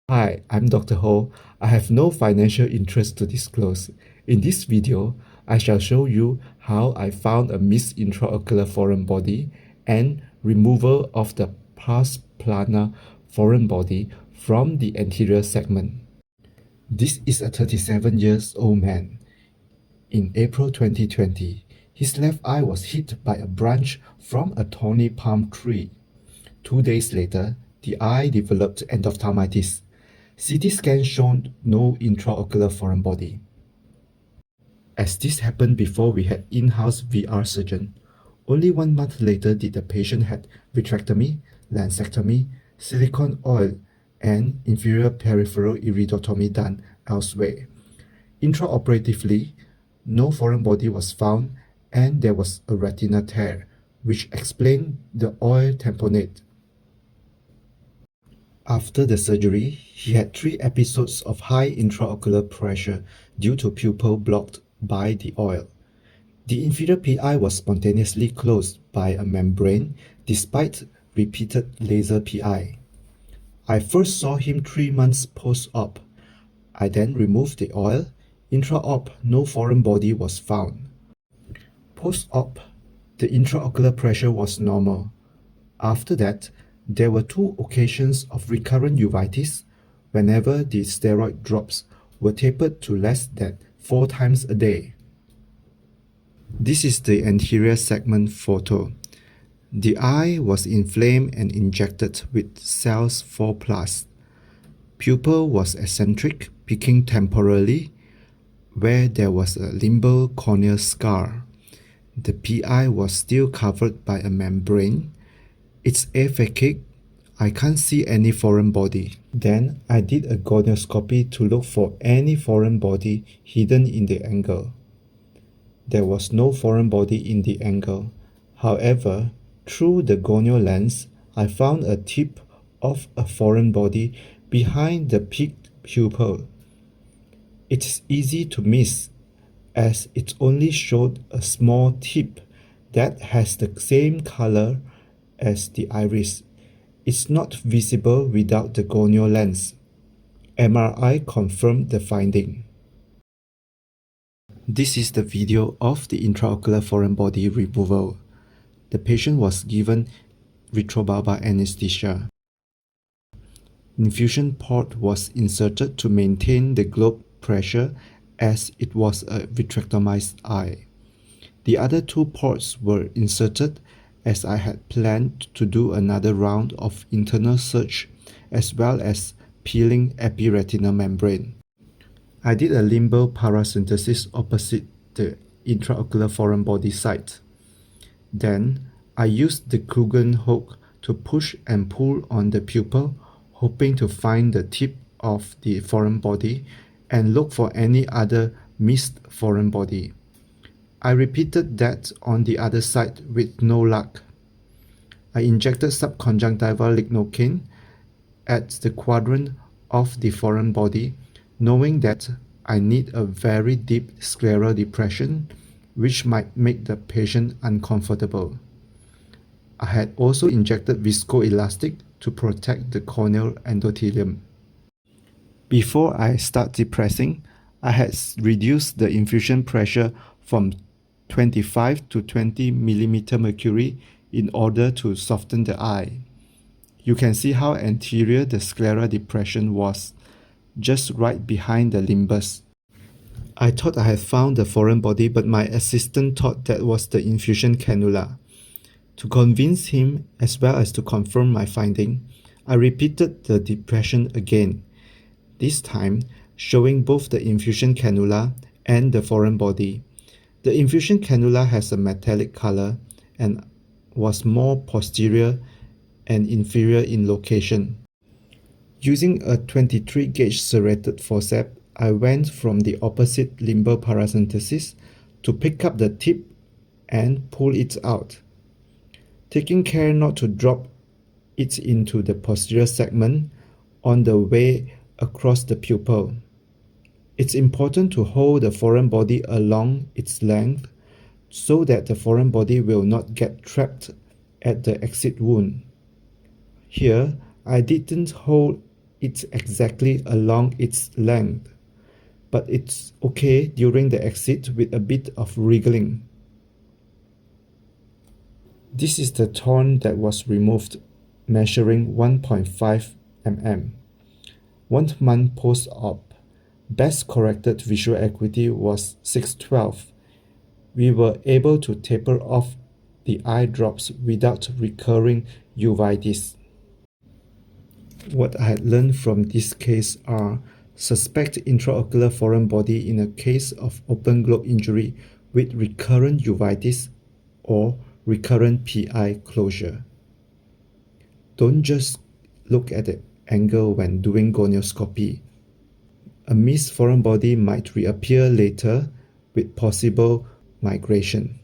Hi, I'm Dr. Ho. I have no financial interest to disclose. In this video, I shall show you how I found a missed intraocular foreign body and removal of the pars plana foreign body from the anterior segment. This is a 37 years old man. In April 2020, his left eye was hit by a branch from a thorny palm tree. 2 days later, the eye developed endophthalmitis. CT scan showed no intraocular foreign body. As this happened before we had in-house VR surgeon, only 1 month later did the patient had vitrectomy, lancectomy, silicone oil, and inferior peripheral iridotomy done elsewhere. Intraoperatively, no foreign body was found and there was a retina tear, which explained the oil tamponade. After the surgery, he had 3 episodes of high intraocular pressure due to pupil blocked by the oil. The inferior PI was spontaneously closed by a membrane despite repeated laser PI. I first saw him 3 months post-op. I then removed the oil. Intra-op, no foreign body was found. Post-op, the intraocular pressure was normal. After that, there were 2 occasions of recurrent uveitis whenever the steroid drops were tapered to less than 4 times a day. This is the anterior segment photo. The eye was inflamed and injected with cells 4+. Pupil was eccentric, peaking temporally, where there was a limbal corneal scar. The PI was still covered by a membrane. It's aphakic. I can't see any foreign body. Then I did a gonioscopy to look for any foreign body hidden in the angle. There was no foreign body in the angle. However, through the gonio lens, I found a tip of a foreign body behind the peaked pupil. It's easy to miss, as it only showed a small tip that has the same color as the iris. It's not visible without the gonio lens. MRI confirmed the finding. This is the video of the intraocular foreign body removal. The patient was given retrobulbar anesthesia. Infusion port was inserted to maintain the globe pressure as it was a vitrectomized eye. The other 2 ports were inserted as I had planned to do another round of internal search as well as peeling epiretinal membrane. I did a limbal paracentesis opposite the intraocular foreign body site. Then I used the Coogan hook to push and pull on the pupil, hoping to find the tip of the foreign body and look for any other missed foreign body. I repeated that on the other side with no luck. I injected subconjunctival lignocaine at the quadrant of the foreign body, knowing that I need a very deep scleral depression, which might make the patient uncomfortable. I had also injected viscoelastic to protect the corneal endothelium. Before I start depressing, I had reduced the infusion pressure from 25 to 20 mm mercury in order to soften the eye. You can see how anterior the scleral depression was, just right behind the limbus. I thought I had found the foreign body, but my assistant thought that was the infusion cannula. To convince him as well as to confirm my finding, I repeated the depression again, this time showing both the infusion cannula and the foreign body. The infusion cannula has a metallic color and was more posterior and inferior in location. Using a 23 gauge serrated forceps, I went from the opposite limbal paracentesis to pick up the tip and pull it out, taking care not to drop it into the posterior segment on the way across the pupil. It's important to hold the foreign body along its length so that the foreign body will not get trapped at the exit wound. Here, I didn't hold it exactly along its length, but it's okay during the exit with a bit of wriggling. This is the thorn that was removed, measuring 1.5 mm. 1 month post-op, best corrected visual acuity was 612. We were able to taper off the eye drops without recurring uveitis. What I had learned from this case are: suspect intraocular foreign body in a case of open globe injury with recurrent uveitis or recurrent PI closure. Don't just look at the angle when doing gonioscopy. A missed foreign body might reappear later with possible migration.